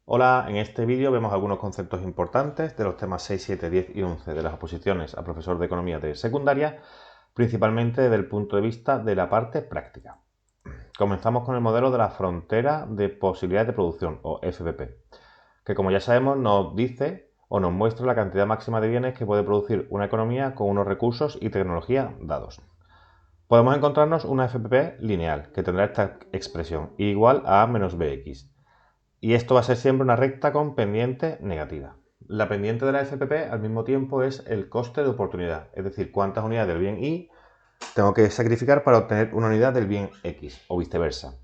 Hola, en este vídeo vemos algunos conceptos importantes de los temas 6, 7, 10 y 11 de las oposiciones a profesor de economía de secundaria, principalmente desde el punto de vista de la parte práctica. Comenzamos con el modelo de la frontera de posibilidades de producción, o FPP, que como ya sabemos nos dice o nos muestra la cantidad máxima de bienes que puede producir una economía con unos recursos y tecnología dados. Podemos encontrarnos una FPP lineal, que tendrá esta expresión, I igual a A menos BX. Y esto va a ser siempre una recta con pendiente negativa. La pendiente de la FPP al mismo tiempo es el coste de oportunidad, es decir, cuántas unidades del bien Y tengo que sacrificar para obtener una unidad del bien X o viceversa.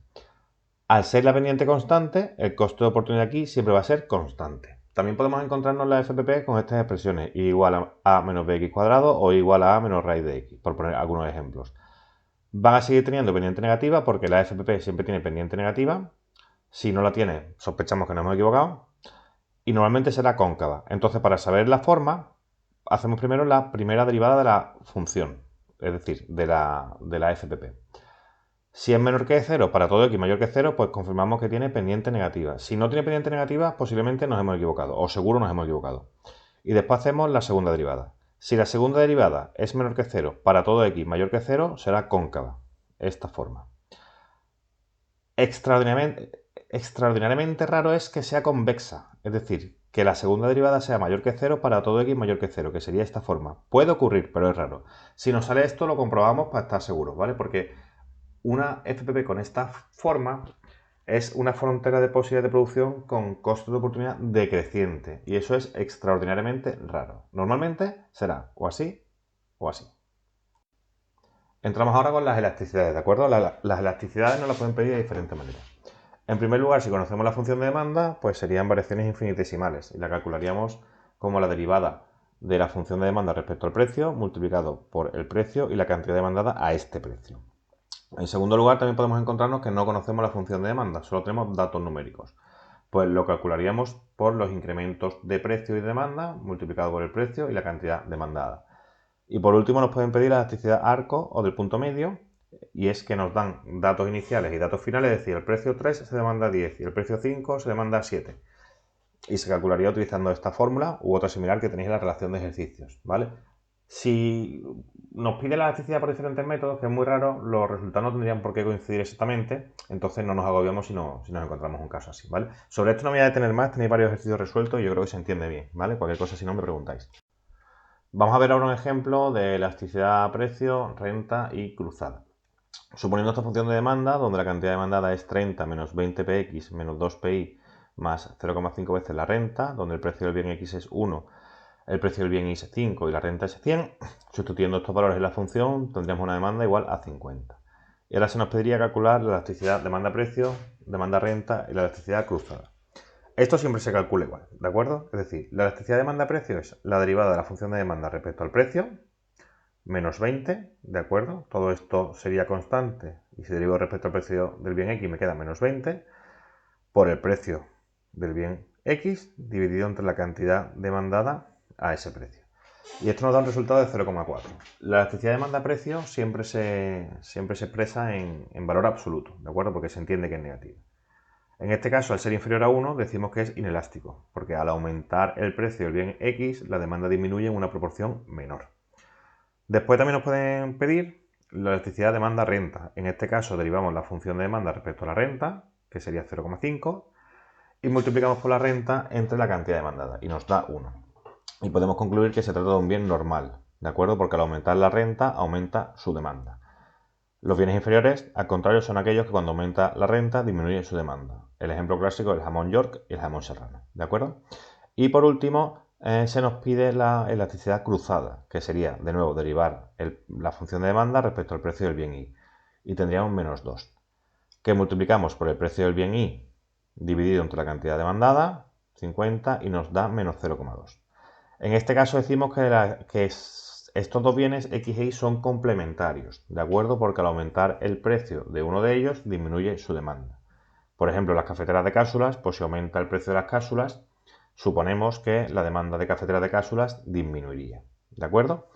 Al ser la pendiente constante, el coste de oportunidad aquí siempre va a ser constante. También podemos encontrarnos la FPP con estas expresiones, y igual a menos bx cuadrado o igual a menos raíz de x, por poner algunos ejemplos. Van a seguir teniendo pendiente negativa porque la FPP siempre tiene pendiente negativa. Si no la tiene, sospechamos que nos hemos equivocado. Y normalmente será cóncava. Entonces, para saber la forma, hacemos primero la primera derivada de la función, es decir, de la FPP. Si es menor que 0 para todo x mayor que 0, pues confirmamos que tiene pendiente negativa. Si no tiene pendiente negativa, posiblemente nos hemos equivocado, o seguro nos hemos equivocado. Y después hacemos la segunda derivada. Si la segunda derivada es menor que 0 para todo x mayor que 0, será cóncava. Esta forma. Extraordinariamente raro es que sea convexa, es decir, que la segunda derivada sea mayor que 0 para todo x mayor que 0, que sería esta forma. Puede ocurrir, pero es raro. Si nos sale esto, lo comprobamos para estar seguros, ¿vale? Porque una FPP con esta forma es una frontera de posibilidad de producción con coste de oportunidad decreciente, y eso es extraordinariamente raro. Normalmente será o así o así. Entramos ahora con las elasticidades, ¿de acuerdo? Las elasticidades nos las pueden pedir de diferentes maneras. En primer lugar, si conocemos la función de demanda, pues serían variaciones infinitesimales y la calcularíamos como la derivada de la función de demanda respecto al precio multiplicado por el precio y la cantidad demandada a este precio. En segundo lugar, también podemos encontrarnos que no conocemos la función de demanda, solo tenemos datos numéricos. Pues lo calcularíamos por los incrementos de precio y demanda multiplicado por el precio y la cantidad demandada. Y por último nos pueden pedir la elasticidad arco o del punto medio, y es que nos dan datos iniciales y datos finales, es decir, el precio 3 se demanda 10 y el precio 5 se demanda 7. Y se calcularía utilizando esta fórmula u otra similar que tenéis en la relación de ejercicios, ¿vale? Si nos pide la elasticidad por diferentes métodos, que es muy raro, los resultados no tendrían por qué coincidir exactamente, entonces no nos agobiamos si nos encontramos un caso así, ¿vale? Sobre esto no me voy a detener más, tenéis varios ejercicios resueltos y yo creo que se entiende bien, ¿vale? Cualquier cosa si no me preguntáis. Vamos a ver ahora un ejemplo de elasticidad a precio, renta y cruzada. Suponiendo esta función de demanda, donde la cantidad demandada es 30 menos 20 px menos 2 pi más 0,5 veces la renta, donde el precio del bien x es 1, el precio del bien y es 5 y la renta es 100, sustituyendo estos valores en la función, tendríamos una demanda igual a 50. Y ahora se nos pediría calcular la elasticidad demanda-precio, demanda-renta y la elasticidad cruzada. Esto siempre se calcula igual, ¿de acuerdo? Es decir, la elasticidad demanda-precio es la derivada de la función de demanda respecto al precio, menos 20, ¿de acuerdo? Todo esto sería constante y si derivo respecto al precio del bien X me queda menos 20 por el precio del bien X dividido entre la cantidad demandada a ese precio. Y esto nos da un resultado de 0,4. La elasticidad demanda-precio siempre se expresa en valor absoluto, ¿de acuerdo? Porque se entiende que es negativa. En este caso, al ser inferior a 1, decimos que es inelástico, porque al aumentar el precio del bien X, la demanda disminuye en una proporción menor. Después también nos pueden pedir la elasticidad demanda-renta. En este caso derivamos la función de demanda respecto a la renta, que sería 0,5, y multiplicamos por la renta entre la cantidad demandada, y nos da 1. Y podemos concluir que se trata de un bien normal, ¿de acuerdo? Porque al aumentar la renta, aumenta su demanda. Los bienes inferiores, al contrario, son aquellos que cuando aumenta la renta, disminuye su demanda. El ejemplo clásico es el jamón York y el jamón serrano, ¿de acuerdo? Y por último, se nos pide la elasticidad cruzada, que sería, de nuevo, derivar la función de demanda respecto al precio del bien Y. Y tendríamos menos 2, que multiplicamos por el precio del bien Y dividido entre la cantidad demandada, 50, y nos da menos 0,2. En este caso decimos que estos dos bienes X e Y son complementarios, ¿de acuerdo? Porque al aumentar el precio de uno de ellos, disminuye su demanda. Por ejemplo, las cafeteras de cápsulas, pues si aumenta el precio de las cápsulas, suponemos que la demanda de cafeteras de cápsulas disminuiría, ¿de acuerdo?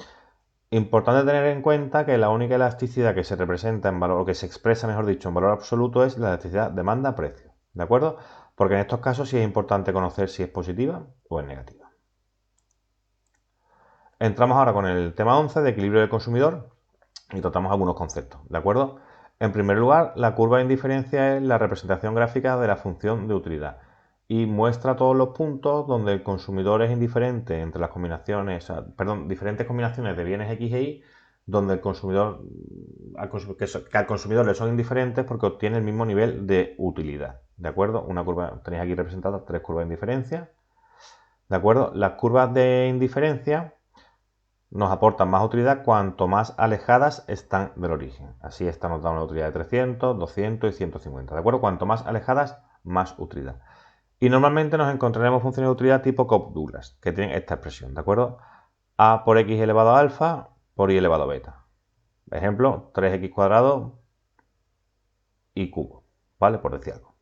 Importante tener en cuenta que la única elasticidad que se representa en valor, o que se expresa, mejor dicho, en valor absoluto es la elasticidad demanda-precio, ¿de acuerdo? porque en estos casos sí es importante conocer si es positiva o es negativa. Entramos ahora con el tema 11 de equilibrio del consumidor y tratamos algunos conceptos, ¿de acuerdo? En primer lugar, la curva de indiferencia es la representación gráfica de la función de utilidad y muestra todos los puntos donde el consumidor es indiferente entre las combinaciones, diferentes combinaciones de bienes X e Y, donde el consumidor, que al consumidor le son indiferentes porque obtiene el mismo nivel de utilidad, ¿de acuerdo? Una curva, tenéis aquí representadas 3 curvas de indiferencia, ¿de acuerdo? Las curvas de indiferencia nos aportan más utilidad cuanto más alejadas están del origen. Así esta nos da una utilidad de 300, 200 y 150. ¿De acuerdo? Cuanto más alejadas, más utilidad. Y normalmente nos encontraremos funciones de utilidad tipo Cobb-Douglas, que tienen esta expresión. ¿De acuerdo? A por x elevado a alfa por y elevado a beta. Ejemplo, 3x cuadrado y cubo. ¿Vale? Por decir algo.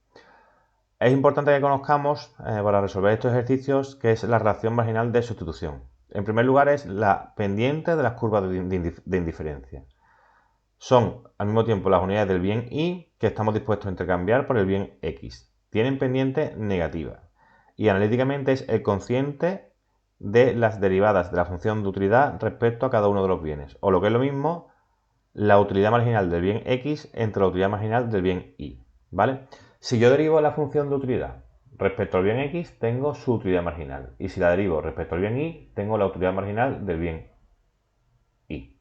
Es importante que conozcamos, para resolver estos ejercicios, qué es la relación marginal de sustitución. En primer lugar es la pendiente de las curvas de indiferencia. Son al mismo tiempo las unidades del bien y que estamos dispuestos a intercambiar por el bien x. Tienen pendiente negativa. Y analíticamente es el cociente de las derivadas de la función de utilidad respecto a cada uno de los bienes. O lo que es lo mismo, la utilidad marginal del bien x entre la utilidad marginal del bien y. ¿Vale? Si yo derivo la función de utilidad respecto al bien x, tengo su utilidad marginal. Y si la derivo respecto al bien y, tengo la utilidad marginal del bien y.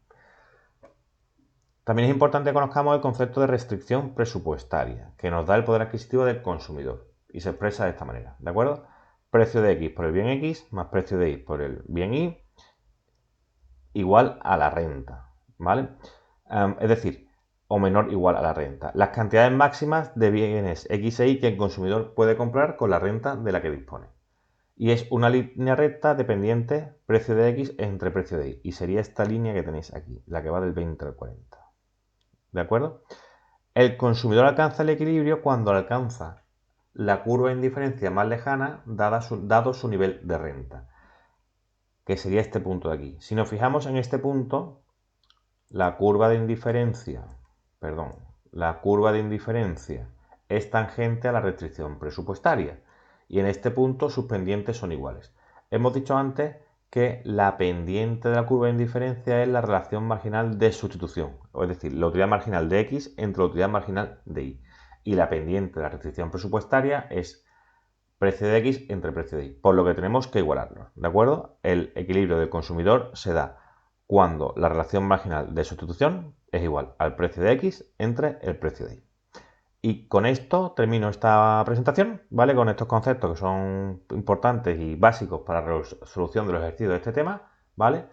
También es importante que conozcamos el concepto de restricción presupuestaria, que nos da el poder adquisitivo del consumidor. Y se expresa de esta manera, ¿de acuerdo? Precio de x por el bien x más precio de y por el bien y igual a la renta, ¿vale? Es decir, o menor o igual a la renta. Las cantidades máximas de bienes X e Y que el consumidor puede comprar con la renta de la que dispone. Y es una línea recta dependiente precio de X entre precio de Y. Y sería esta línea que tenéis aquí, la que va del 20 al 40. ¿De acuerdo? El consumidor alcanza el equilibrio cuando alcanza la curva de indiferencia más lejana dado su nivel de renta, que sería este punto de aquí. Si nos fijamos en este punto, la curva de indiferencia es tangente a la restricción presupuestaria y en este punto sus pendientes son iguales. Hemos dicho antes que la pendiente de la curva de indiferencia es la relación marginal de sustitución, es decir, la utilidad marginal de x entre la utilidad marginal de y. Y la pendiente de la restricción presupuestaria es precio de x entre precio de y, por lo que tenemos que igualarlos, ¿de acuerdo? El equilibrio del consumidor se da cuando la relación marginal de sustitución es igual al precio de x entre el precio de y. Y con esto termino esta presentación, ¿vale? Con estos conceptos que son importantes y básicos para la resolución de los ejercicios de este tema, ¿vale?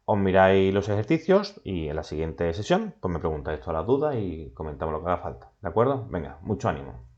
Os miráis los ejercicios y en la siguiente sesión pues me preguntáis todas las dudas y comentamos lo que haga falta, ¿de acuerdo? Venga, mucho ánimo.